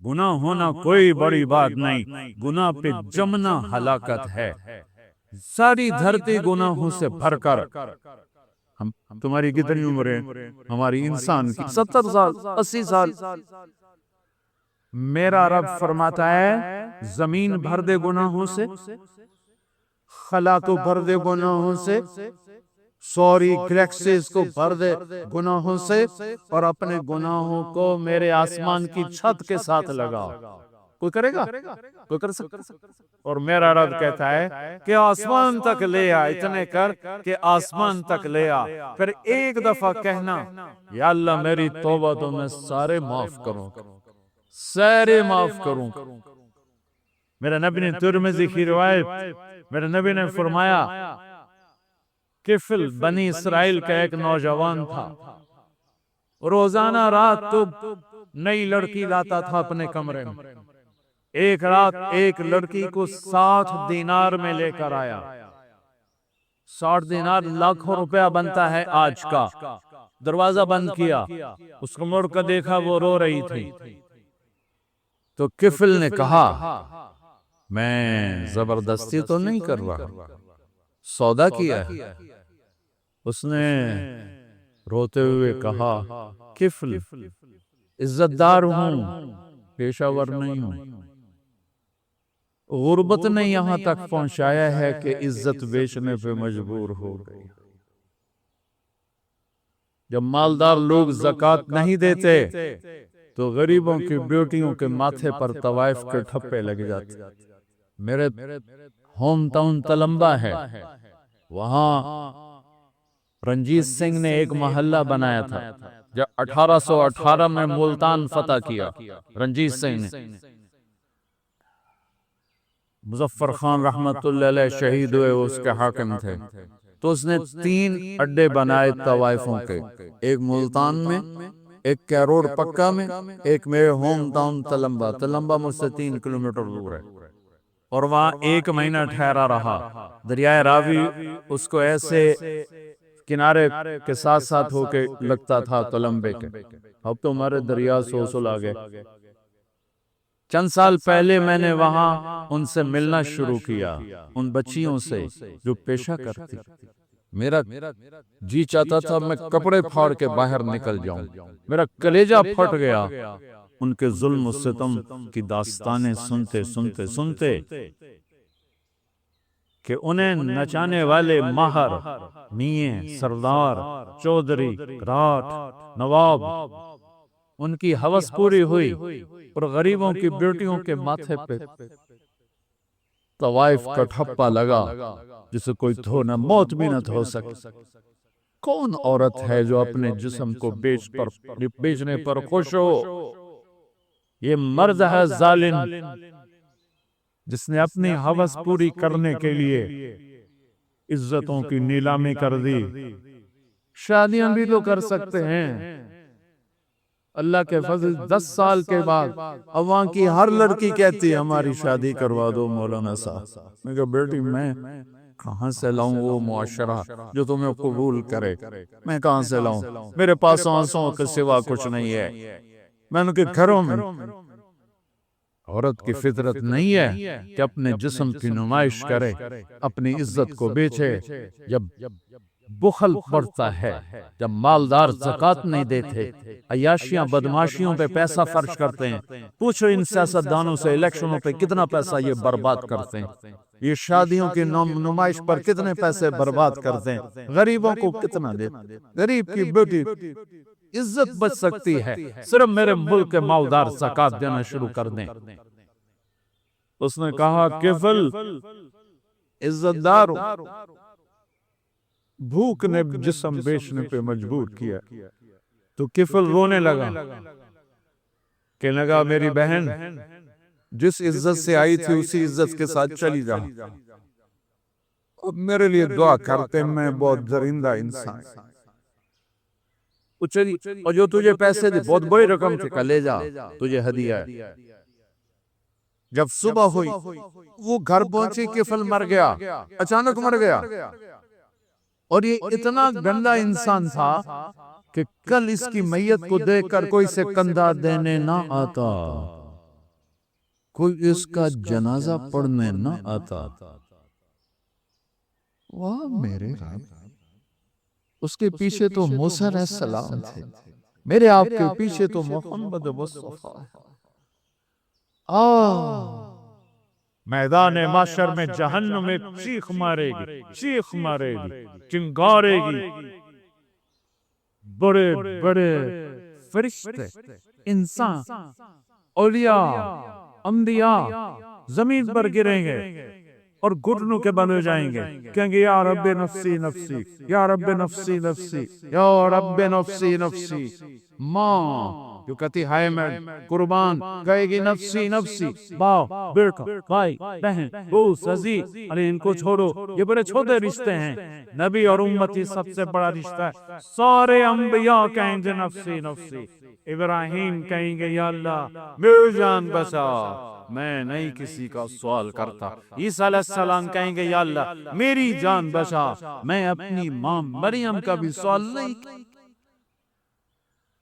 گناہ ہونا کوئی بڑی بات نہیں، گناہ پہ جمنا ہلاکت ہے۔ ساری دھرتی گناہوں سے بھر کر، ہم تمہاری کتنی عمر ہے؟ ہماری انسان کی 70 سال 80 سال۔ میرا رب فرماتا ہے زمین بھر دے گناہوں سے، خلا کو بھر دے گناہوں سے، سوری گلیکسیز کو بھر دے گناہوں سے، اور اپنے گناہوں کو میرے آسمان کی چھت کے ساتھ لگاؤ۔ کوئی کرے گا؟ کوئی کر سکتا؟ اور میرا رب کہتا ہے کہ آسمان تک لے آ، اتنے کر کہ آسمان تک لے آ، پھر ایک دفعہ کہنا یا اللہ میری توبہ تو میں سارے معاف کروں، سارے معاف کروں۔ میرے نبی نے ترمذی کی روایت، میرے نبی نے فرمایا کفل بنی اسرائیل کا ایک نوجوان تھا، روزانہ رات تو نئی لڑکی لاتا تھا اپنے کمرے میں۔ ایک رات ایک لڑکی کو 60 دینار میں لے کر آیا۔ 60 دینار لاکھوں روپیہ بنتا ہے آج کا۔ دروازہ بند کیا، اس کو مڑ کر دیکھا، وہ رو رہی تھی۔ تو کفل نے کہا میں زبردستی تو نہیں کر رہا، سودا کیا ہے۔ اس نے روتے ہوئے کہا کفل عزت دار ہوں، پیشہ ور نہیں ہوں۔ غربت نے یہاں تک پہنچایا ہے کہ عزت بیچنے پہ مجبور ہو گئی۔ جب مالدار لوگ زکوٰۃ نہیں دیتے تو غریبوں کی بیٹیوں کے ماتھے پر طوائف کے ٹھپے لگ جاتے۔ میرے ہوم ٹاؤن تلمبا ہے، وہاں رنجیت سنگھ نے ایک محلہ بنایا تھا جب 1818 میں ملتان فتح کیا رنجیت سنگھ نے۔ مظفر خان رحمت اللہ علیہ شہید ہوئے، اس کے حاکم تھے، تو اس نے 3 اڈے بنائے طوائفوں کے، ایک ملتان میں، ایک کیروڑ پکا میں، ایک میرے ہوم ٹاؤن تلمبا۔ تلمبا مجھ سے 3 کلومیٹر دور ہے، اور وہاں 1 مہینہ ٹھہرا رہا۔ دریائے راوی اس کو ایسے کنارے کے ساتھ ساتھ ہو کے لگتا تھا تلمبے کے۔ اب تو ہمارے دریا سوسل آ گئے۔ چند سال پہلے میں نے وہاں ان سے ملنا شروع کیا، ان بچیوں سے جو پیشہ کرتی۔ میرا جی چاہتا تھا میں کپڑے پھاڑ کے باہر نکل جاؤں، میرا کلیجہ پھٹ گیا ان کے ظلم و ستم کی داستانیں سنتے سنتے سنتے، کہ انہیں نچانے والے ماہر، میاں، سردار، چودھری، راٹھ، نواب، ان کی ہوس پوری ہوئی، اور غریبوں کی بیٹیوں کے ماتھے پہ طوائف کا ٹھپا لگا جسے کوئی دھو نہ، موت بھی نہ دھو سکے۔ کون عورت ہے جو اپنے جسم کو بیچنے پر خوش ہو؟ یہ مرد ہے ظالم جس نے اپنی ہوس پوری کرنے کے لیے عزتوں کی نیلامی کر دی۔ شادیاں بھی تو کر سکتے ہیں، اللہ کے فضل 10 سال کے بعد اب وہاں کی ہر لڑکی کہتی ہے ہماری شادی کروا دو مولانا صاحب۔ میں کہا بیٹی میں کہاں سے لاؤں وہ معاشرہ جو تمہیں قبول کرے؟ میں کہاں سے لاؤں؟ میرے پاس آنسوں کے سوا کچھ نہیں ہے۔ میں نے کہا گھروں میں عورت کی فطرت نہیں ہے کہ اپنے جسم کی نمائش کرے، اپنی عزت کو بیچے۔ جب بخل بڑھتا ہے، جب مالدار زکوٰۃ نہیں دیتے، عیاشیاں بدماشیوں پہ پیسہ خرچ کرتے ہیں، پوچھو ان سیاستدانوں سے الیکشنوں پہ کتنا پیسہ یہ برباد کرتے ہیں، یہ شادیوں کی نمائش پر کتنے پیسے برباد کرتے ہیں، غریبوں کو کتنا دیتے۔ غریب کی بیٹی عزت بچ سکتی ہے صرف میرے ملک کے مالدار زکوٰۃ دینا شروع کر دیں۔ اس نے کہا کفل عزت دار ہو، بھوک نے جسم بیچنے پہ مجبور کیا۔ تو کفل رونے لگا، کہنے لگا میری بہن جس عزت سے آئی تھی اسی عزت کے ساتھ چلی جا، اب میرے لیے دعا کرتے، میں بہت درندہ انسان۔ اور جو تجھے پیسے دے بہت بڑی رقم تھی، کہا لے جا تجھے ہدیہ ہے۔ جب صبح ہوئی وہ گھر پہنچی، کفل مر گیا، اچانک مر گیا، اور یہ اتنا گندا انسان تھا کہ کل اس کی میت کو دیکھ کر کوئی سے کندھا دینے نہ آتا۔ کوئی اس کا جنازہ پڑھنے نہ آتا۔ واہ میرے رب، اس کے پیچھے تو موسیٰ علیہ السلام تھے، میرے آپ کے پیچھے تو محمد مصطفیٰ ہے۔ میدان معاشر میں جہنم میں چیخ مارے گی، چیخ مارے گی، چنگارے گی۔ بڑے بڑے فرشتے، انسان، اولیاء، انبیاء زمین پر گریں گے اور گھٹنوں کے بن جائیں گے، کہیں گے یا رب نفسی نفسی، یا رب نفسی نفسی، یا رب نفسی نفسی۔ ماں جو کہتی ہائے میں قربان، کہے گی نفسی نفسی۔ باپ، بیٹا، بھائی، بہن، دوست، عزیز، ارے ان کو چھوڑو، یہ بڑے چھوٹے رشتے ہیں۔ نبی اور امتی سب سے بڑا رشتہ ہے۔ سارے انبیاء کہیں گے نفسی نفسی۔ ابراہیم کہیں گے یا اللہ میری جان بچا، میں نہیں کسی کا سوال کرتا۔ عیسیٰ علیہ السلام کہیں گے یا اللہ میری جان بچا، میں اپنی ماں مریم کا بھی سوال نہیں۔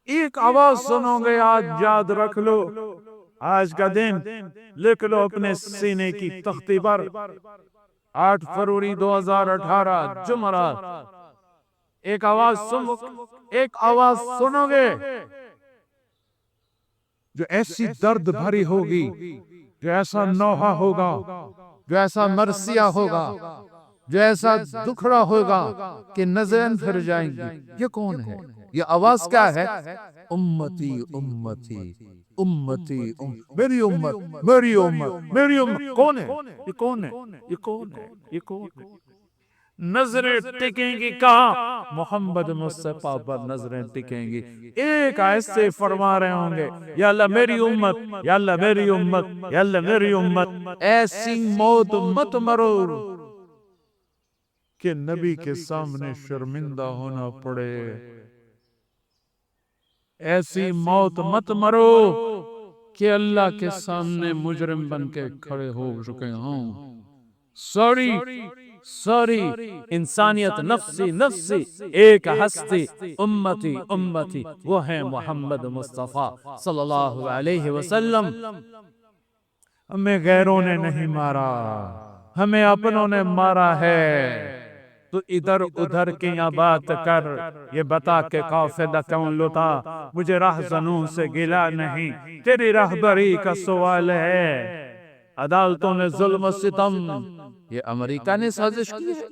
ایک آواز سنو گے، آج یاد رکھ لو، آج کا دن لکھ لو اپنے سینے کی تختی پر، 8 فروری 2018 جمعرات۔ ایک آواز سنو گے جو ایسی درد بھری ہوگی، جو ایسا نوحہ ہوگا، جو ایسا مرثیہ ہوگا، جو ایسا دکھڑا ہوگا کہ نظریں پھر جائیں گی۔ یہ کون ہے؟ یہ آواز کیا ہے؟ امتی امتی امتی میری امت میری امت میری امت۔ کون ہے یہ؟ کون ہے یہ؟ کون ہے یہ؟ کون ہے؟ نظریں ٹکیں گی کہاں؟ محمد مصطفیٰ پر نظریں ٹکیں گی۔ ایک ایسے فرما رہے ہوں گے یا اللہ میری امت، یا اللہ میری امت، یا اللہ میری امت۔ ایسی موت مت مرو کہ نبی کے سامنے شرمندہ ہونا پڑے، ایسی موت مت مرو کہ اللہ کے سامنے مجرم بن کے کھڑے ہو چکے ہوں۔ ساری انسانیت نفسی نفسی، ایک ہستی امتی امتی، وہ ہے محمد مصطفیٰ صلی اللہ علیہ وسلم۔ ہمیں غیروں نے نہیں مارا، ہمیں اپنوں نے مارا ہے۔ تو ادھر ادھر کی بات کر، یہ بتا کہ قافلہ کیوں لوٹا، مجھے راہزنوں سے گلا نہیں، تیری رہبری کا سوال ہے۔ عدالتوں نے ظلم و ستم، یہ امریکہ نے سازش کی ہے۔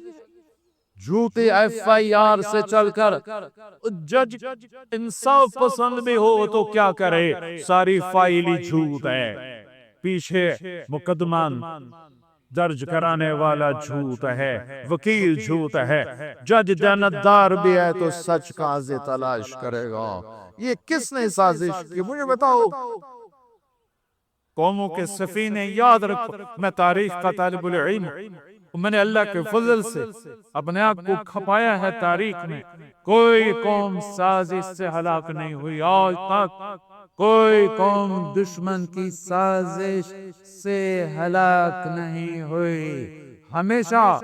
جھوٹے FIR سے چل کر جج انصاف پسند بھی ہو تو کیا کرے، ساری فائل ہی جھوٹ ہے، پیچھے مقدمہ درج کرانے والا جھوٹ ہے، وکیل جھوٹ ہے، جج جاندار بھی ہے تو سچ کا تلاش کرے گا۔ یہ کس نے سازش کی؟ مجھے بتاؤ۔ قوموں کے سفینے یاد رکھو، میں تاریخ کا طالب العلم، میں نے اللہ کے فضل سے اپنے آپ کو کھپایا ہے تاریخ میں۔ کوئی قوم سازش سے ہلاک نہیں ہوئی، آج تک کوئی قوم دشمن کی سازش سے ہلاک نہیں ہوئی۔ ہمیشہ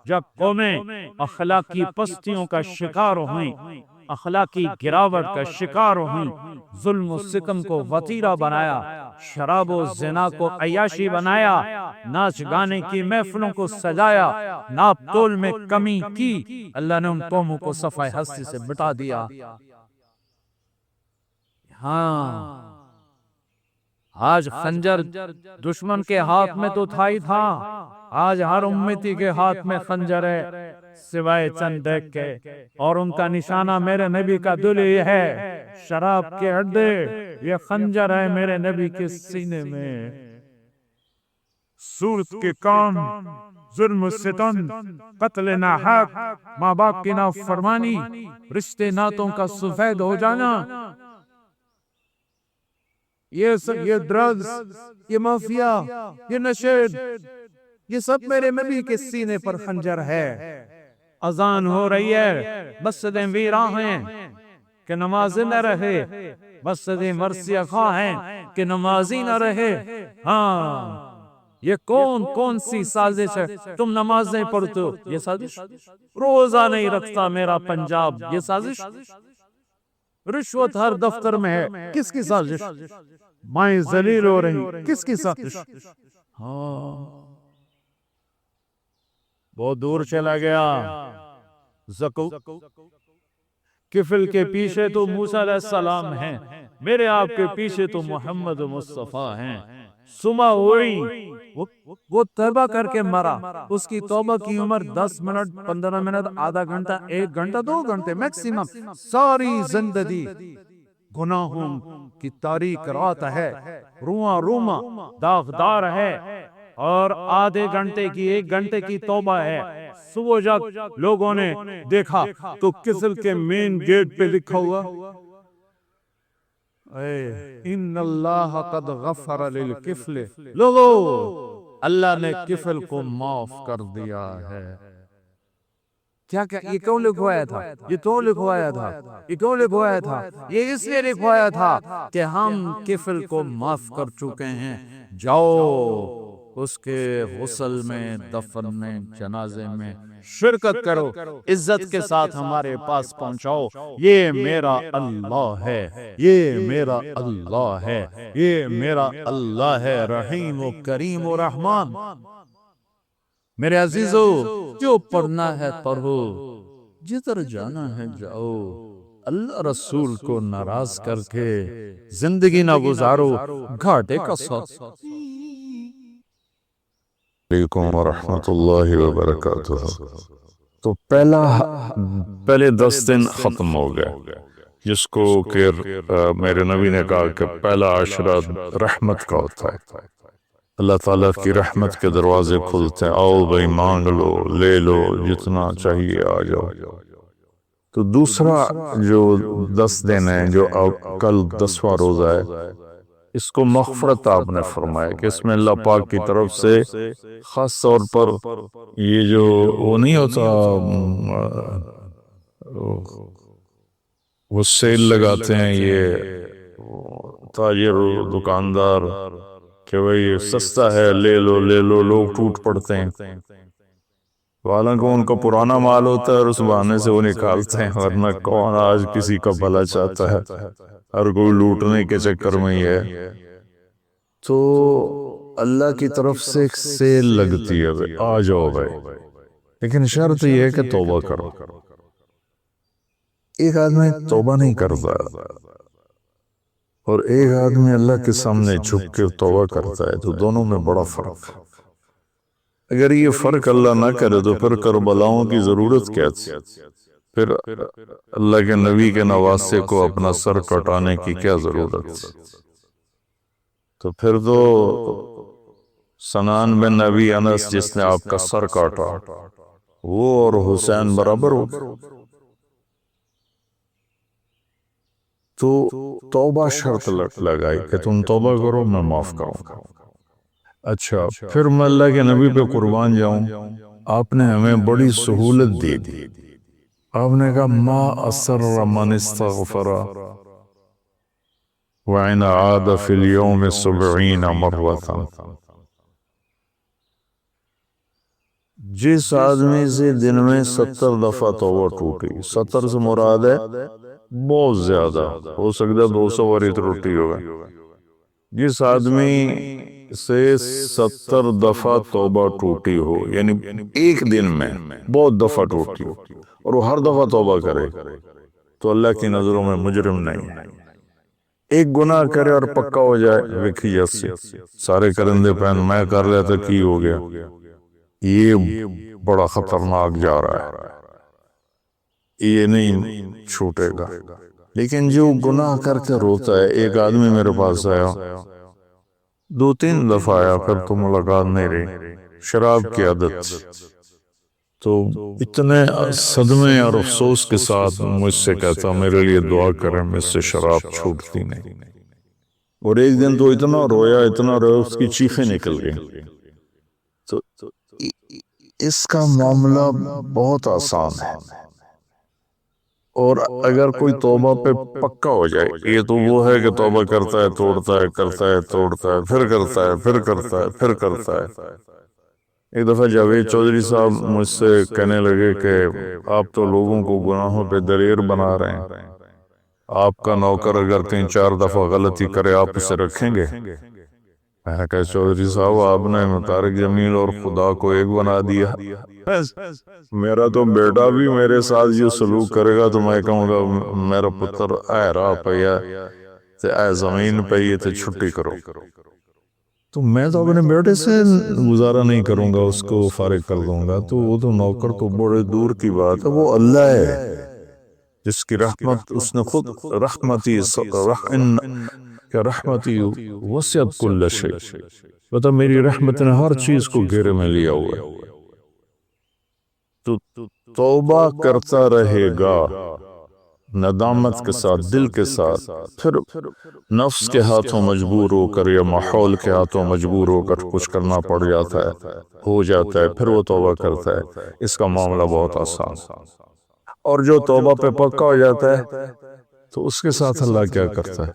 جب قومیں اخلاقی پستیوں کا شکار ہوئیں، اخلاقی گراوٹ کا شکار ہوئیں، ظلم و ستم کو وتیرہ بنایا، شراب و زنا کو عیاشی بنایا، ناچ گانے کی محفلوں کو سجایا، ناپ تول میں کمی کی، اللہ نے ان قوموں کو صفحہ ہستی سے مٹا دیا۔ ہاں، آج خنجر دشمن کے ہاتھ میں تو تھا ہی تھا، آج ہر امتی کے ہاتھ میں خنجر ہے، سوائے چند دیکھ کے، اور ان کا نشانہ میرے نبی کا دل ہی ہے۔ شراب کے اڈے، یہ خنجر ہے میرے نبی کے سینے میں۔ سود کے کام، ظلم و ستم، قتل ناحق، ماں باپ کی نافرمانی، رشتے ناتوں کا سفید ہو جانا، یہ ڈرگز، یہ مافیا، یہ نشید، یہ سب میرے نبی کے سینے پر خنجر ہے۔ اذان ہو رہی ہے، مسجدیں ویراں ہیں کہ نمازی نہ رہے، مسجدیں مرثیہ خواہ ہیں کہ نمازی نہ رہے۔ ہاں، یہ کون سی سازش ہے؟ تم نماز نہیں پڑھتے ہو، یہ سازش۔ روزہ نہیں رکھتا میرا پنجاب، یہ سازش۔ رشوت ہر دفتر میں ہے، کس کی سازش؟ مائیں ذلیل ہو رہی، کس کی سازش؟ ہاں بہت دور چلا گیا۔ زکو کفل کے پیچھے تو موسیٰ علیہ السلام ہیں، میرے آپ کے پیچھے تو محمد مصطفیٰ ہیں۔ صبح ہوئی، وہ توبہ کر کے مرا، اس کی توبہ کی عمر 10 منٹ 15 منٹ آدھا گھنٹہ 1 گھنٹہ 2 گھنٹے میکسیمم، ساری زندگی گناہوں کی تاریک رات ہے، رواں روما داغدار ہے، اور آدھے گھنٹے کی 1 گھنٹے کی توبہ ہے۔ صبح جب لوگوں نے دیکھا تو کسل کے مین گیٹ پہ لکھا ہوا ان اللہ قد غفر للکفل، لوگو اللہ نے کفل کو معاف کر دیا ہے۔ کیا یہ کیوں لکھوایا تھا؟ یہ کیوں لکھوایا تھا؟ یہ کیوں لکھوایا تھا؟ یہ اس لیے لکھوایا تھا کہ ہم کفل کو معاف کر چکے ہیں، جاؤ اس کے غسل میں، دفن میں، جنازے میں شرکت کرو، عزت کے ساتھ ہمارے پاس پہنچاؤ۔ یہ میرا اللہ ہے، یہ میرا اللہ ہے، یہ میرا اللہ ہے، رحیم و کریم و رحمان۔ میرے عزیزو، جو پڑھنا ہے پڑھو، جدھر جانا ہے جاؤ، اللہ رسول کو ناراض کر کے زندگی نہ گزارو، گھاٹے کا ساتھ۔ علیکم ورحمۃ اللہ وبرکاتہ۔ تو پہلے 10 دن ختم ہو گئے، جس کو کہ میرے نبی نے کہا کہ پہلا عشرہ رحمت کا ہوتا ہے، اللہ تعالیٰ کی رحمت کے دروازے کھلتے ہیں، آؤ بھائی مانگ لو، لے لو، جتنا چاہیے آ جاؤ۔ تو دوسرا جو 10 دن ہے، جو کل 10واں روزہ ہے، اس کو مغفرت آپ نے فرمایا کہ اس میں اللہ پاک کی طرف سے خاص طور پر یہ جو وہ نہیں ہوتا، وہ سیل لگاتے ہیں یہ تاجر دکاندار کہ بھئی سستا ہے، لے لو لے لو، لوگ ٹوٹ پڑتے ہیں، حالانکہ ان کا پرانا مال ہوتا ہے اور اس بہانے سے وہ نکالتے ہیں، ورنہ کون آج کسی کا بھلا چاہتا ہے، ہر کوئی لوٹنے کے چکر میں ہی ہے۔ تو اللہ کی طرف سے ایک سیل لگتی ہے، آ جاؤ بھائی، لیکن شرط یہ ہے کہ توبہ کرو۔ ایک آدمی توبہ نہیں کرتا اور ایک آدمی اللہ کے سامنے جھک کے توبہ کرتا ہے، تو دونوں میں بڑا فرق ہے۔ اگر یہ فرق اللہ نہ کرے تو پھر کربلاؤں کی ضرورت کیا تھی؟ پھر اللہ کے نبی کے نواسے کو اپنا سر کٹانے کی کیا ضرورت تھی؟ تو پھر تو سنان بن نبی انس جس نے آپ کا سر کاٹا، وہ اور حسین برابر ہو گئے۔ تو توبہ شرط لگائی کہ تم توبہ کرو، میں معاف کروں گا۔ اچھا، پھر میں اللہ کے نبی پہ قربان جاؤں، آپ نے ہمیں بڑی سہولت دی دی، آپ نے کہا ما اسر من استغفر وَإِنْ عَادَ فِي الْيَوْمِ 70 مرة۔ جس آدمی سے دن میں 70 دفعہ توبہ ٹوٹی، 70 سے مراد ہے بہت زیادہ، ہو سکتا ہے 200 باری ٹوٹی ہوگا۔ جس آدمی سے 70 دفعہ توبہ ٹوٹی ہو، یعنی ایک دن میں بہت دفعہ ٹوٹی ہو، اور وہ ہر دفعہ توبہ کرے، تو اللہ کی نظروں میں مجرم نہیں ہے۔ ایک گناہ کرے اور پکا ہو جائے، ویکھی جیسے سارے کرندے پہن میں کر رہا تھا کی ہو گیا، یہ بڑا خطرناک جا رہا ہے، یہ نہیں چھوٹے گا۔ لیکن جو گناہ کر کے روتا ہے، ایک آدمی میرے پاس آیا، 2-3 دفعہ آیا، پھر تو ملاقات نہیں رہی، شراب کی عادت، تو اتنے صدمے اور افسوس کے ساتھ مجھ سے کہتا میرے لیے دعا کریں، مجھ سے شراب چھوٹتی نہیں۔ اور ایک دن تو اتنا رویا اس کی چیخیں نکل گئی۔ تو اس کا معاملہ بہت آسان ہے، اور اگر کوئی توبہ پہ پکا ہو جائے، یہ تو وہ ہے کہ توبہ کرتا ہے، توڑتا ہے، کرتا ہے، توڑتا ہے، پھر کرتا ہے، پھر کرتا ہے، پھر کرتا ہے۔ ایک دفعہ جاوید چودھری صاحب مجھ سے کہنے لگے کہ آپ تو لوگوں کو گناہوں پہ دلیر بنا رہے ہیں، آپ کا نوکر اگر 3-4 دفعہ غلطی کرے آپ اسے رکھیں گے؟ میں نے کہا چودھری صاحب آپ نے طارق جمیل اور خدا کو ایک بنا دیا. میرا تو بیٹا بھی میرے ساتھ یہ سلوک کرے گا تو میں کہوں گا میرا پتر اے راہ پہ تے اے زمین پہ یہ تے چھٹی کرو. تو میں تو اپنے بیٹے سے گزارا نہیں کروں گا، اس کو فارغ کر دوں گا. تو وہ تو نوکر تو بڑے دور کی بات ہے، وہ اللہ ہے جس کی رحمت اس نے خود رحمتی وسعت کل شیء، بتا میری رحمت نے ہر چیز کو گھیرے میں لیا ہوا ہے. تو توبہ کرتا رہے گا ندامت کے ساتھ، دل کے ساتھ، پھر نفس کے ہاتھوں مجبور ہو کر یا ماحول کے ہاتھوں مجبور ہو کر کچھ کرنا پڑ جاتا ہے، ہو جاتا ہے، پھر وہ توبہ کرتا ہے. اس کا معاملہ بہت آسان. اور جو توبہ پہ پکا ہو جاتا ہے تو اس کے ساتھ اللہ کیا کرتا ہے؟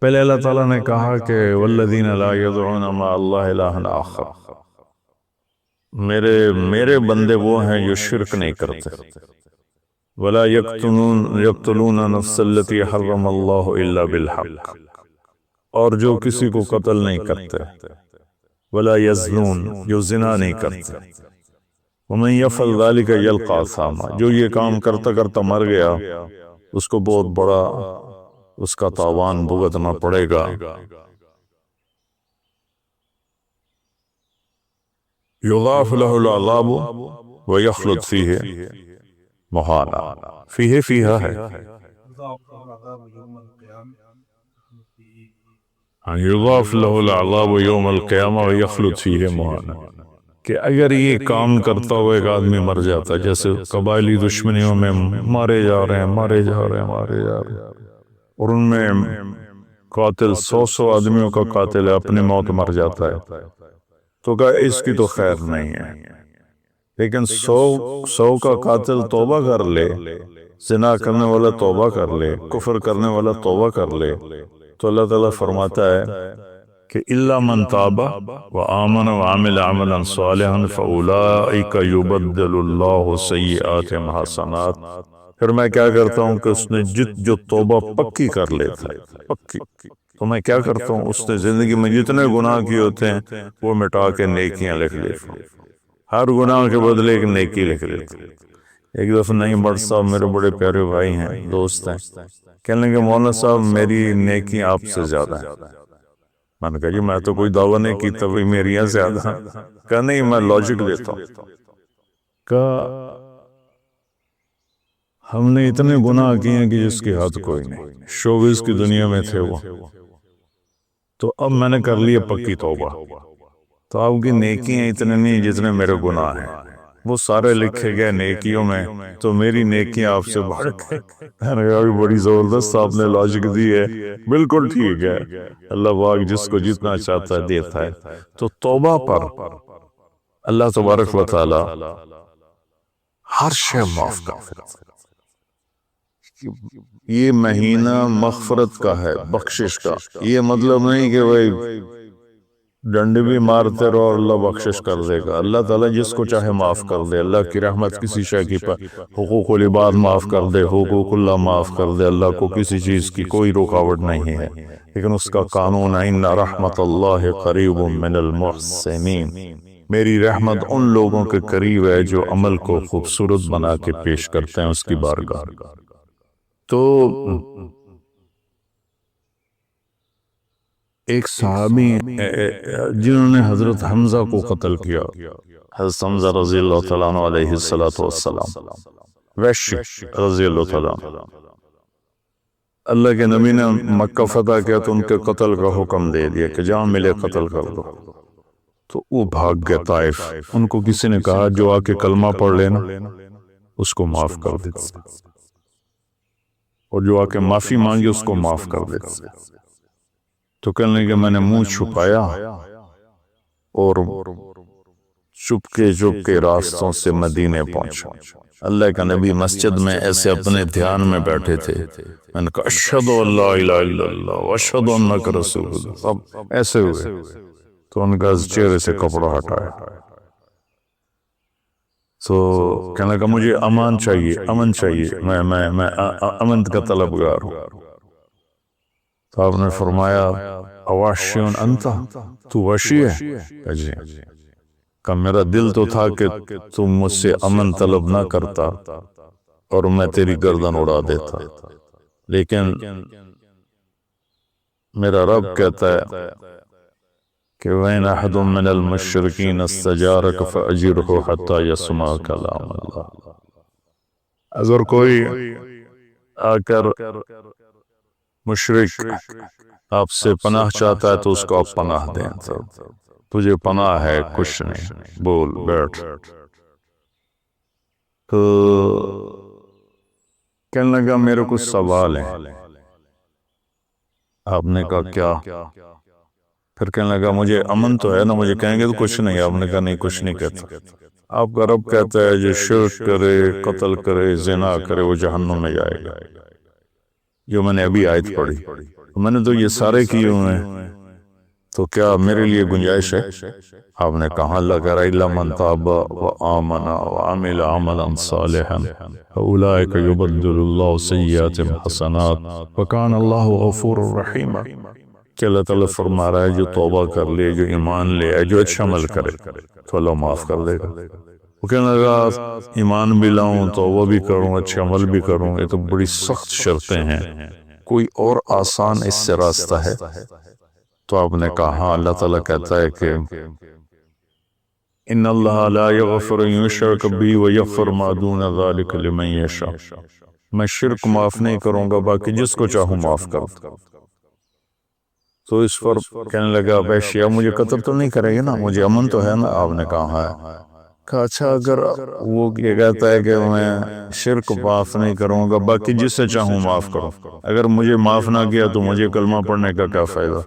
پہلے اللہ تعالیٰ نے کہا کہ والذین لا یدعون مع اللہ الہا آخر، میرے بندے وہ ہیں جو شرک نہیں کرتے. ولا یقتلون نفس التي حرم اللہ الا بالحق، اور جو کسی کو قتل نہیں کرتے. ولا یزنون، جو زنا نہیں کرتے. ومن یفعل ذلک یلقى اثاما، جو یہ کام کرتا کرتا مر گیا اس کو بہت بڑا اس کا تاوان بھگتنا پڑے گا. یضاعف له العذاب ویخلد فیہ مہانا. فیہا ہے یضاعف له العذاب یوم القیامہ ویخلد فیہ مہانا، کہ اگر یہ کام کرتا ہوا ایک آدمی مر جاتا ہے، جیسے قبائلی دشمنیوں میں مارے جا رہے ہیں اور ان میں قاتل 100 آدمیوں کا قاتل ہے، اپنی موت مر جاتا ہے، تو کہا اس کی تو خیر نہیں ہے. لیکن 100 کا قاتل توبہ کر لے، زنا کرنے والا توبہ کر لے، کفر کرنے والا توبہ کر لے، تو اللہ تعالیٰ فرماتا ہے کہ الا من تاب وآمن وعمل عملا صالحا فاولئک یبدل اللہ سیئاتہم حسنات. پھر میں کیا کرتا ہوں کہ اس نے جو توبہ پکی کر لیتا ہے، پکی، تو میں کیا کرتا ہوں اس نے زندگی میں جتنے گناہ کیے ہوتے ہیں وہ مٹا کے نیکیاں لکھ لیتا ہوں. ہر گناہ کے بدلے ایک نیکی لکھ لیتا ہوں. ایک دفعہ نہیں بٹ صاحب میرے بڑے پیارے بھائی ہیں، دوست ہیں، کہنے لگے مولانا صاحب میری نیکی آپ سے زیادہ ہے. میں نے کہا جی میں تو کوئی دعویٰ نہیں کی تبھی میری یہاں زیادہ. کہا نہیں میں لاجک دیتا ہوں. کہا ہم نے اتنے گناہ کیے ہیں کہ جس کی حد کوئی نہیں، شوبز کی دنیا میں تھے وہ. تو اب میں نے کر لیا پکی توبہ، تو آپ کی نیکیاں اتنے نہیں جتنے میرے گناہ ہیں، وہ سارے لکھے گئے نیکیوں میں، تو میری نیکیاں آپ سے بڑھ گئے. میں نے کہا بڑی زبردست آپ نے لاجک دی ہے، بالکل ٹھیک ہے. اللہ پاک جس کو جتنا چاہتا ہے دیتا ہے. تو توبہ پر اللہ تبارک و تعالی ہر شے معاف کرتا ہے. یہ مہینہ مغفرت کا ہے، بخشش کا. یہ مطلب نہیں کہ بھائی ڈنڈے بھی مارتے رہو اور اللہ بخشش کر دے گا. اللہ تعالیٰ جس کو چاہے معاف کر دے. اللہ کی رحمت کسی شے کی حقوق العباد معاف کر دے، حقوق اللہ معاف کر دے. اللہ کو کسی چیز کی کوئی رکاوٹ نہیں ہے، لیکن اس کا قانون ہے ان رحمت اللہ قریب من المحسنین، میری رحمت ان لوگوں کے قریب ہے جو عمل کو خوبصورت بنا کے پیش کرتے ہیں اس کی بارگاہ. تو ایک صحابی جنہوں نے حضرت حمزہ کو قتل کیا، حضرت حمزہ رضی اللہ تعالیٰ عنہ علیہ السلام، وحشی رضی اللہ تعالیٰ عنہ، اللہ کے نبی نے مکہ فتح کیا تو ان کے قتل کا حکم دے دیا کہ جہاں ملے قتل کر دو. تو وہ بھاگ گئے طائف. ان کو کسی نے کہا جو آ کے کلمہ پڑھ لینا اس کو معاف کر دیتا، اور جو آ کے معافی مانگی اس کو معاف کر دیتا. تو کہنے لگے میں نے منہ چھپایا اور چپ کے راستوں سے مدینے پہنچا. اللہ کا نبی مسجد میں ایسے اپنے دھیان میں بیٹھے تھے. میں نے کہا اشہد ان لا الہ الا اللہ واشہد انک رسول اللہ. سب ایسے ہوئے تو ان کا چہرے سے کپڑا ہٹایا. تو کہنے لگا مجھے امان چاہیے، امن چاہیے، میں امن کا طلبگار ہوں۔ تو آپ نے فرمایا اواشیون انتا، تو وحشی ہے؟ کہا جی۔ کہ میرا دل تو تھا کہ تم مجھ سے امن طلب نہ کرتا اور میں تیری گردن اڑا دیتا، لیکن میرا رب کہتا ہے کہ وَإِنْ أَحَدٌ مِّنَ الْمُشْرِكِينَ اسْتَجَارَكَ فَأَجِرْهُ حَتَّى يَسْمَعَ كَلَامَ اللَّهِ۔ اگر کوئی آ کر مشرک آپ سے پناہ چاہتا ہے تو اس کو آپ پناہ دیں، تو تجھے پناہ ہے، کچھ نہیں، بول بیٹھ۔ تو کہنے لگا میرے کچھ سوال ہیں۔ آپ نے کہا کیا؟ پھر کہنے لگا مجھے امن تو ہے نا، مجھے کہیں گے تو کچھ نہیں۔ آپ نے کہا نہیں، کچھ نہیں کہتا۔ آپ کا رب کہتا ہے جو شرک کرے، قتل کرے، زنا کرے، وہ جہنم میں جائے گا، جو میں نے ابھی آیت پڑھی۔ میں نے تو یہ سارے کیے ہوئے ہیں، تو کیا میرے لیے گنجائش ہے؟ آپ نے کہا اللہ کہہ رہا الا من تاب وآمن وعمل عملا صالحا فاولئک یبدل اللہ سیئاتہم حسنات وکان اللہ غفور رحیم۔ کہ اللہ تعالیٰ فرما رہا ہے جو توبہ کر لے، جو ایمان لے آئے، جو اچھا عمل کرے تو اللہ معاف کر دے گا۔ وہ کہنے لگا ایمان بھی لاؤں، توبہ بھی کروں، اچھا عمل بھی کروں، یہ تو بڑی سخت شرطیں ہیں، کوئی اور آسان اس سے راستہ ہے؟ تو آپ نے کہا ہاں، اللہ تعالیٰ کہتا ہے کہ ان اللہ لا یغفر ان یشرک بہ ویغفر ما دون ذلک لمن یشاء۔ میں شرک معاف نہیں کروں گا، باقی جس کو چاہوں معاف کر دوں۔ تو اس پر کہنے لگا بھائی شیعہ مجھے قتل تو نہیں کرے گا نا، مجھے امن تو ہے نا؟ آپ نے کہا ہے۔ کہا اچھا اگر وہ یہ کہتا ہے کہ میں شرک معاف نہیں کروں گا، باقی جس سے چاہوں معاف کروں، اگر مجھے معاف نہ کیا تو مجھے کلمہ پڑھنے کا کیا فائدہ؟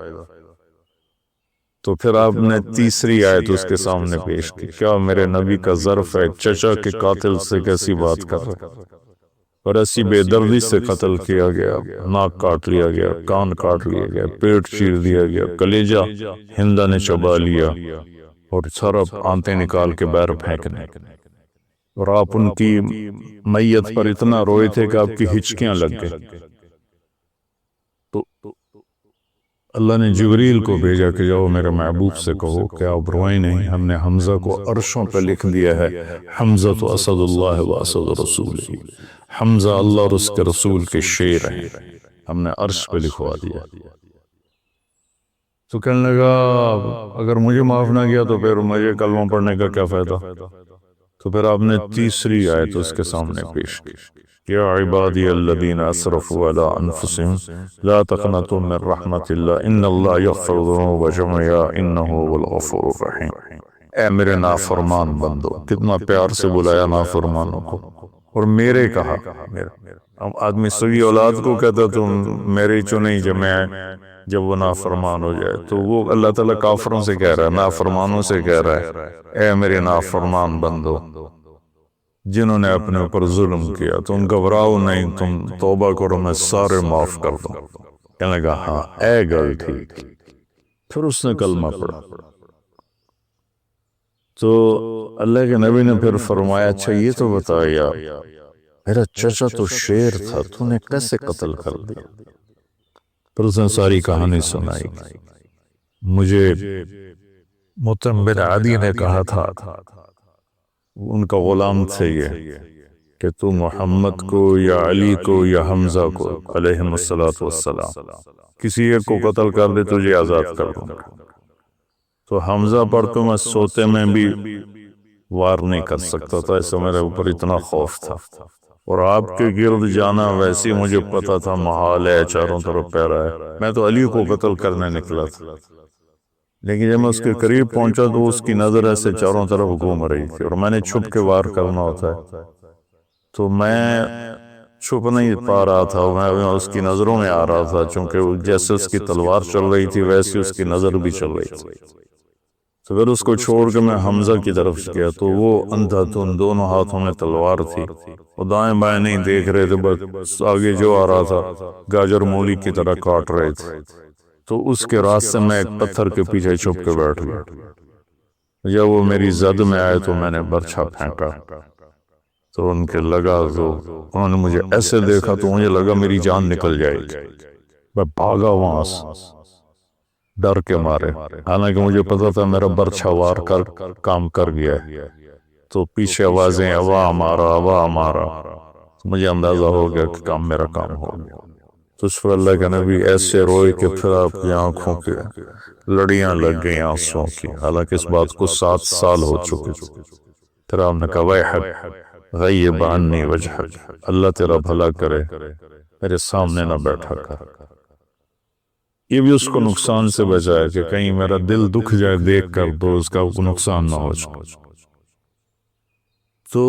تو پھر آپ نے تیسری آیت اس کے سامنے پیش کی، کیا میرے نبی کا ظرف ہے چچا کے قاتل سے کیسی بات کر رہے، اور ایسی بے دردی سے قتل کیا گیا، ناک کاٹ لیا گیا، کان کاٹ لیا گیا، پیٹ چیر دیا گیا، کلیجہ ہندا نے چبا لیا اور سرب آنتیں نکال کے باہر پھینکنے، اور آپ ان کی میت پر اتنا روئے تھے کہ آپ کی ہچکیاں لگ گئی۔ تو اللہ نے جبریل کو بھیجا کہ جاؤ میرے محبوب سے کہو کہ آپ روئیں نہیں، ہم نے حمزہ کو عرشوں پہ لکھ دیا ہے، حمزہ تو اسد اللہ و اسد رسول، حمزہ اللہ اور اس کے رسول کے شیر ہیں، ہم نے عرش پہ لکھوا دیا۔ تو کہنے لگا اگر مجھے معاف نہ کیا تو پھر مجھے کلمہ پڑھنے کا کیا فائدہ؟ تو پھر آپ نے تیسری آیت اس کے سامنے پیش کی، یا عبادی الذین اسرفوا علی انفسہم لا تقنطوا من رحمت اللہ ان اللہ یغفر الذنوب جميعا انہ هو الغفور الرحیم۔ اے میرے نافرمان بندو، کتنا پیار سے بلایا نافرمانوں کو، اور میرے کہا، آدمی سوی اولاد کو کہتا تم میرے چنے جب وہ نافرمان ہو جائے، تو وہ اللہ تعالیٰ کافروں سے کہہ رہا ہے، نافرمانوں سے کہہ رہا ہے اے میرے نافرمان بندو جنہوں نے اپنے اوپر ظلم کیا، تم گھبراؤ نہیں، تم توبہ کرو، میں سارے معاف کر دوں۔ کہنے لگا ہاں اے گل ٹھیک۔ پھر اس نے کلمہ پڑھا۔ تو اللہ کے نبی نے پھر فرمایا اچھا یہ تو بتایا میرا چچا تو شیر تھا، تو نے کیسے قتل کر دیا؟ پھر اس نے ساری کہانی سنائی۔ مجھے مطعم بن عدی نے کہا تھا، ان کا غلام تھے یہ، کہ تو محمد کو یا علی کو یا حمزہ کو علیہم السلام کسی ایک کو قتل کر دے تجھے آزاد کر دوں گا۔ تو حمزہ پر تو میں سوتے میں بھی وار نہیں کر سکتا تھا، اس سے میرے اوپر اتنا خوف تھا، اور آپ کے گرد جانا ویسے مجھے پتا تھا محال ہے، چاروں طرف پیرا ہے، میں تو علی کو قتل کرنے نکلا تھا، لیکن جب میں اس کے قریب پہنچا تو اس کی نظر ایسے چاروں طرف گھوم رہی تھی، اور میں نے چھپ کے وار کرنا ہوتا ہے، تو میں چھپ نہیں پا رہا تھا، میں اس کی نظروں میں آ رہا تھا، چونکہ جیسے اس کی تلوار چل رہی تھی ویسے اس کی نظر بھی چل رہی تھی۔ تو پھر اس کو چھوڑ کے میں حمزہ کی طرف گیا، تو وہ اندھا دھند، دونوں ہاتھوں میں تلوار تھی، وہ دائیں بائیں نہیں دیکھ رہے تھے، بس آگے جو آ رہا تھا گاجر مولی کی طرح کاٹ رہے تھے۔ تو اس کے راستے میں ایک پتھر کے پیچھے چھپ کے بیٹھ گیا، جب وہ میری زد میں آئے تو میں نے برچھا پھینکا تو ان کے لگا، تو انہوں نے مجھے ایسے دیکھا تو مجھے لگا میری جان نکل جائے گی، میں بھاگا وہاں سے ڈر کے مارے، حالانکہ مجھے پتا تھا میرا برچھا وار کر کام کر گیا ہے۔ تو پیچھے آوازیں ابا ہمارا ابا ہمارا، مجھے اندازہ ہو گیا کہ میرا کام ہو گیا۔ تو اس پر اللہ کے نبی ایسے روئے کہ پھر آپ کی آنکھوں کے لڑیاں لگ گئیں آنسوں کی، حالانکہ اس بات کو 7 سال ہو چکے تھے۔ پھر آپ نے کہا ویحک غیب عنی وجہک، اللہ تیرا بھلا کرے میرے سامنے نہ بیٹھا کر۔ یہ بھی اس کو نقصان سے بچائے کہ کہیں میرا دل دکھ جائے دیکھ کر تو اس کا نقصان نہ ہو جائے۔ تو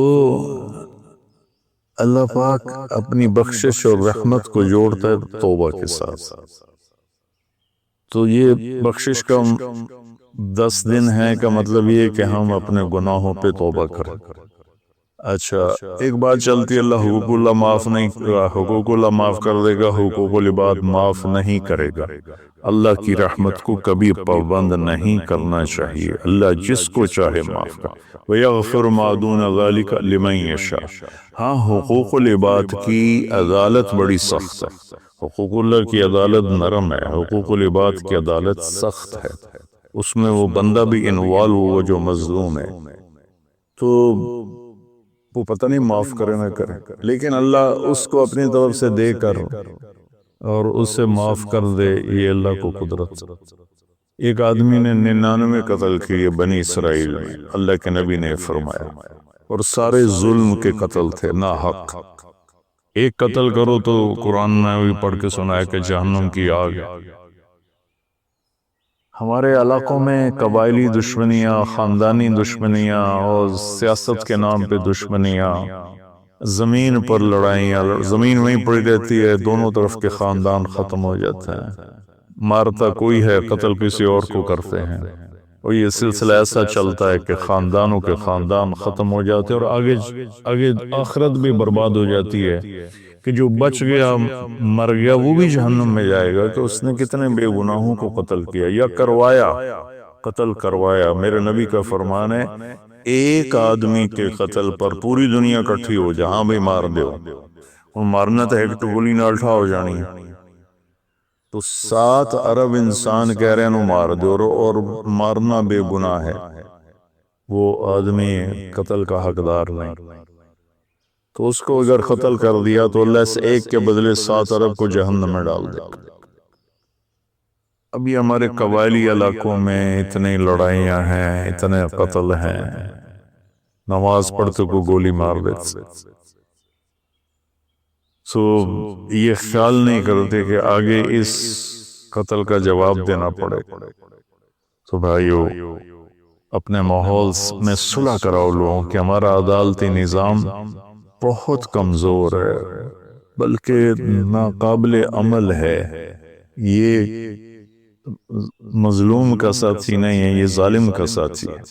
اللہ پاک اپنی بخشش اور رحمت کو جوڑتا ہے توبہ کے ساتھ۔ تو یہ بخشش کا 10 دن ہے کا مطلب یہ کہ ہم اپنے گناہوں پہ توبہ کریں۔ اچھا، ایک بات چلتی ہے، اللہ حقوق اللہ معاف نہیں، حقوق اللہ معاف کر دے گا، حقوق العباد معاف نہیں کرے گا۔ اللہ کی رحمت کو کبھی پابند نہیں کرنا چاہیے، اللہ جس کو چاہے معاف کر۔ وَيَغْفِرُ مَا دُونَ ذَلِكَ لِمَن يَشَاءُ۔ ہاں، حقوق العباد کی عدالت بڑی سخت ہے، حقوق اللہ کی عدالت نرم ہے، حقوق العباد کی عدالت سخت ہے، اس میں وہ بندہ بھی انوالو ہوا جو مظلوم ہے، تو وہ پتہ نہیں معاف کرے نہ کرے، لیکن اللہ اس کو اپنی طرف سے دے کر اور اسے معاف کر دے، یہ اللہ کو قدرت۔ ایک آدمی نے 99 قتل کیے بنی اسرائیل میں، اللہ کے نبی نے فرمایا، اور سارے ظلم کے قتل تھے، ناحق۔ ایک قتل کرو تو قرآن میں بھی پڑھ کے سنایا کہ جہنم کی آگ ہے۔ ہمارے علاقوں میں قبائلی دشمنیاں، خاندانی دشمنیاں اور سیاست کے نام پہ دشمنیاں، زمین پر لڑائیاں، زمین وہیں پڑی رہتی ہے، دونوں طرف کے خاندان ختم ہو جاتے ہیں، مارتا کوئی ہے، قتل کسی اور کو کرتے ہیں، اور یہ سلسلہ ایسا چلتا ہے کہ خاندانوں کے خاندان ختم ہو جاتے ہیں، اور آگے آخرت بھی برباد ہو جاتی ہے کہ جو بچ گیا مر گیا وہ بھی جہنم میں جائے گا کہ اس نے کتنے بے گناہوں کو قتل کیا یا کروایا، قتل کروایا۔ میرے نبی کا فرمان ہے، ایک آدمی کے قتل پر پوری دنیا اکٹھی ہو جہاں بھی مار دو، اور مارنا تو ایک گولی نال ٹھا ہو جانی ہے، تو 7 ارب انسان کہہ رہے ہیں مار دو، اور مارنا بے گناہ ہے، وہ آدمی قتل کا حقدار نہیں، تو اس کو اگر قتل کر دیا تو اللہ اس ایک کے بدلے 7 ارب کو جہنم میں ڈال دے۔ ابھی ہمارے قبائلی علاقوں میں اتنی لڑائیاں ہیں، اتنے قتل ہیں، نماز پڑھتے کو گولی مار دیتے، سو یہ خیال نہیں کرتے کہ آگے اس قتل کا جواب دینا پڑے۔ تو بھائیو، اپنے ماحول میں صلح کراؤ لوگوں کہ ہمارا عدالتی نظام بہت کمزور ہے، بلکہ ناقابل عمل ہے، یہ مظلوم کا ساتھی نہیں ہے، یہ ظالم کا ساتھی ہے۔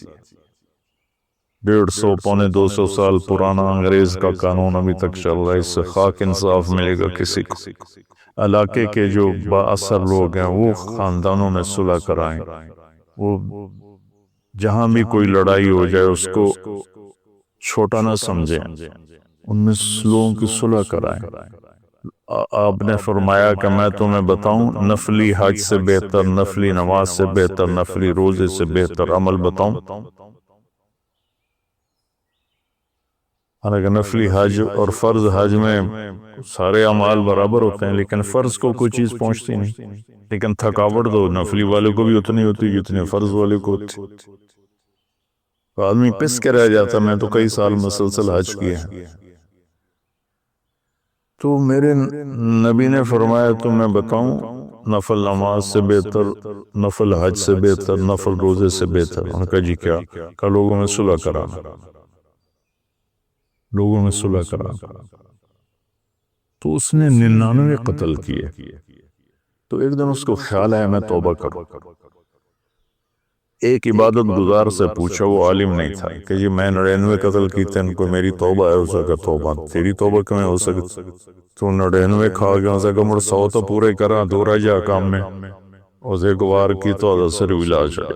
150 پونے 200 سال پرانا انگریز کا قانون ابھی تک چل رہا ہے، اس سے خاک انصاف ملے گا کسی کو؟ علاقے کے جو با اثر لوگ ہیں وہ خاندانوں میں صلح کرائیں، وہ جہاں بھی کوئی لڑائی ہو جائے اس کو چھوٹا نہ سمجھیں، ان میں لوگوں کی صلح کرائیں۔ آپ نے فرمایا کہ میں تمہیں بتاؤں، نفلی حج سے بہتر، نفلی نماز سے بہتر، نفلی روزے سے بہتر عمل بتاؤں؟ حالانکہ نفلی حج اور فرض حج میں سارے اعمال برابر ہوتے ہیں، لیکن فرض کو کوئی چیز پہنچتی نہیں، لیکن تھکاوٹ تو نفلی والے کو بھی اتنی ہوتی جتنے فرض والے کو ہوتی۔ آدمی پس کے رہ جاتا، میں تو کئی سال مسلسل حج کیے ہیں۔ تو میرے نبی نے فرمایا تمہیں بتاؤں، نفل نماز سے بہتر، نفل حج سے بہتر، نفل روزے سے بہتر؟ انہوں نے کہا جی کیا؟ کہ لوگوں میں صلح کرانا، لوگوں میں صلح کرانا۔ تو اس نے 99 قتل کیے، تو ایک دن اس کو خیال آیا میں توبہ کروں۔ ایک عبادت گزار سے پوچھا، وہ عالم نہیں تھا، کہ جی میں 99 قتل کیتے ان کو میری توبہ ہے؟ اسے کہا توبہ تیری توبہ کیوں ہو سکتی؟ تو 99 کھا گیا، اسے کہا مڑ 100 تو پورے کرا، دو رہ جا کام میں، اسے گوار کی تو اثر علاج ہے۔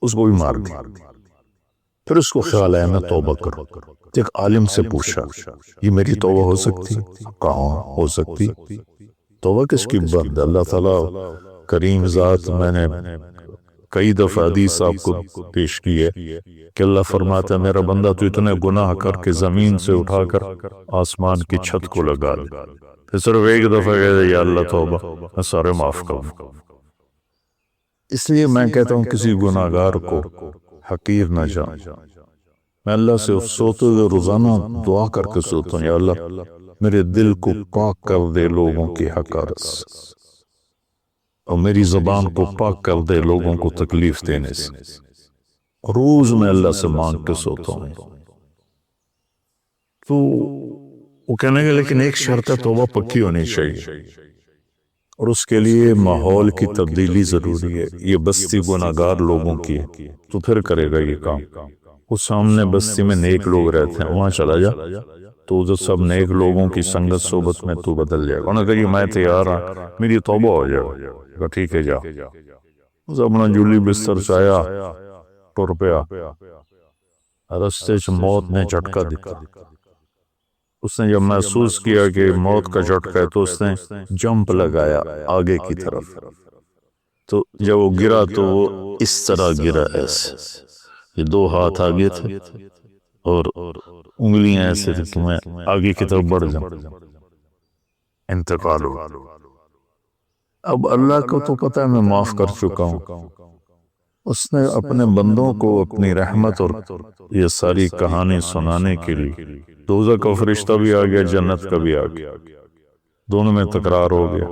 اس کو بھی مار دیا۔ پھر اس کو خیال آیا میں توبہ کروں، ایک عالم سے پوچھا یہ میری توبہ ہو سکتی؟ کہاں ہو سکتی؟ توبہ کس کی بات ہے؟ اللہ تعالیٰ کریم ذات، میں نے کئی دفعہ حدیث آپ کو پیش کی ہے کہ اللہ فرماتا ہے میرا بندہ تو اتنے گناہ کر کے زمین سے اٹھا کر آسمان کی چھت کو لگا دے، پھر صرف ایک دفعہ کہتے یا اللہ توبہ، میں سارے معاف کروں۔ اس لیے میں کہتا ہوں کسی گناہ گار کو حقیر نہ جان۔ میں اللہ سے سوتے ہوئے روزانہ دعا کر کے سوتا ہوں، یا اللہ میرے دل کو پاک کر دے لوگوں کی حقارت سے، اور میری زبان کو پاک کر دے لوگوں کو تکلیف دینے سے۔ روز میں اللہ سے مانگ کے سوتا ہوں۔ تو وہ کہنے گا لیکن ایک شرط ہے، توبہ پکی ہونی چاہیے، اور اس کے لیے ماحول کی تبدیلی ضروری ہے۔ یہ بستی گناہ گار لوگوں کی ہے، تو پھر کرے گا یہ کام۔ وہ سامنے بستی میں نیک لوگ رہتے ہیں، وہاں چلا جا، تو جو سب نیک لوگوں کی سنگت صحبت میں تو بدل جائے گا۔ انہوں نے کہا میں تیار ہوں، میری توبہ ہو جائے گا، ٹھیک ہے جا۔ اس اپنا جولی بستر چایا، ٹر پیا، رستے سے موت نے جھٹکا دیا۔ اس نے جب محسوس کیا کہ موت کا جھٹکا ہے تو اس نے جمپ لگایا آگے کی طرف۔ تو جب وہ گرا تو وہ اس طرح گرا، ایسے یہ دو ہاتھ آگے تھے اور انگلیاں ایسے تھے کہ میں آگے کی طرف بڑھ جاؤں، انتقال ہو۔ اب اللہ کو تو پتہ ہے میں معاف کر چکا ہوں، اس نے اپنے بندوں کو اپنی رحمت اور یہ ساری کہانی سنانے کے لیے دوزخ کا فرشتہ بھی آ گیا، جنت کا بھی آ گیا، دونوں میں تکرار ہو گیا۔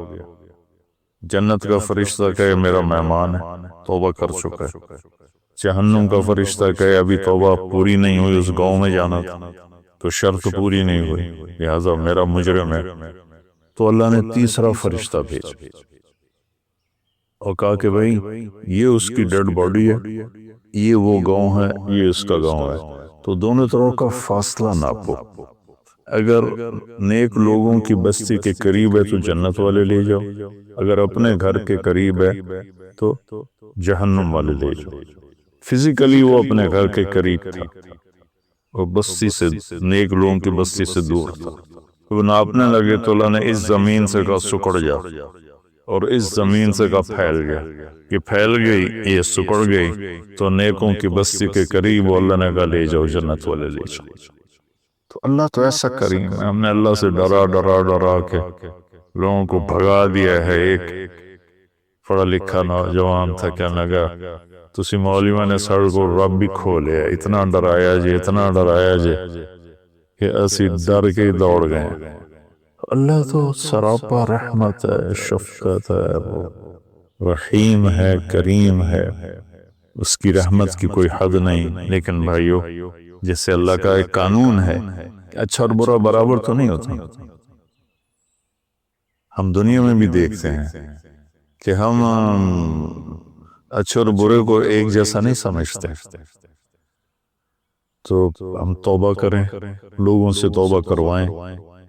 جنت کا فرشتہ کہے میرا مہمان ہے، توبہ کر چکا ہے۔ جہنم کا فرشتہ کہے ابھی توبہ پوری نہیں ہوئی، اس گاؤں میں جانا تھا تو شرط پوری نہیں ہوئی، لہذا میرا مجرم ہے۔ تو اللہ نے تیسرا فرشتہ بھیجا اور کہا کہ بھائی یہ اس کی ڈیڈ باڈی ہے، یہ وہ گاؤں ہے، یہ اس کا گاؤں ہے، تو دونوں طرف کا فاصلہ ناپو۔ اگر نیک لوگوں کی بستی کے قریب ہے تو جنت والے لے جاؤ، اگر اپنے گھر کے قریب ہے تو جہنم والے لے جاؤ۔ فزیکلی وہ اپنے گھر کے قریب تھا اور بستی سے، نیک لوگوں کی بستی سے دور تھا۔ وہ ناپنے لگے تو اللہ نے اس زمین سے کہا سکڑ جا، اور اس زمین سے کہا پھیل گیا، یہ پھیل گئی، یہ سکڑ گئی، تو نیکوں کی بستی کے قریب اللہ نے کہا لے جاؤ، جنت والے لے جاؤ۔ تو اللہ تو ایسا کریم ہے، ہم نے اللہ سے ڈرا ڈرا ڈرا کے لوگوں کو بھگا دیا ہے۔ ایک پڑھا لکھا نوجوان تھا، کہنے لگا تسی مولویوں نے سڑ کو رب بھی کھولیا، اتنا ڈرایا جی، اتنا ڈرایا جی کہ اسی ڈر کے دوڑ گئے۔ اللہ تو سراپا رحمت ہے، شفقت ہے، وہ رحیم ہے، کریم ہے، اس کی رحمت کی کوئی حد نہیں۔ لیکن بھائیو، جیسے اللہ کا ایک قانون ہے کہ اچھا اور برا برابر تو نہیں ہوتا۔ ہم دنیا میں بھی دیکھتے ہیں کہ ہم اچھے اور برے کو ایک جیسا نہیں سمجھتے، تو ہم توبہ کریں، لوگوں سے توبہ کروائیں،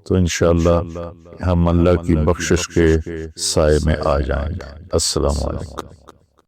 تو انشاءاللہ ہم اللہ کی بخشش کے سائے میں آ جائیں گے۔ السلام علیکم۔